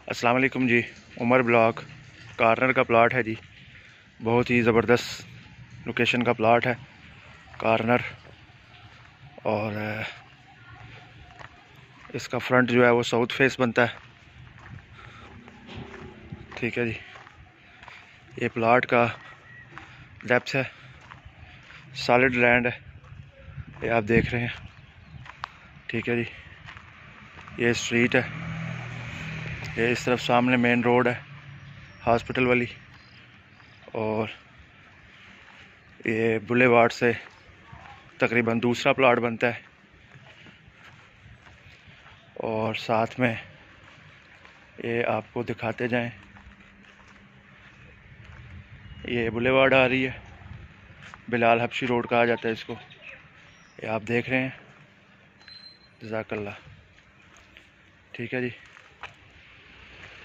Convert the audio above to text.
अस्सलाम वालेकुम जी। Umar block corner का प्लाट है जी। बहुत ही ज़बरदस्त लोकेशन का प्लाट है कार्नर। और इसका फ्रंट जो है वो साउथ फेस बनता है। ठीक है जी। ये प्लाट का डेप्थ है, सॉलिड लैंड है, ये आप देख रहे हैं। ठीक है जी। ये स्ट्रीट है, ये इस तरफ सामने मेन रोड है हॉस्पिटल वाली, और ये बुलेवार्ड से तकरीबन दूसरा प्लाट बनता है। और साथ में ये आपको दिखाते जाएं, ये बुलेवार्ड आ रही है, बिलाल हबशी रोड कहा जाता है इसको। ये आप देख रहे हैं। जज़ाकल्लाह। ठीक है जी।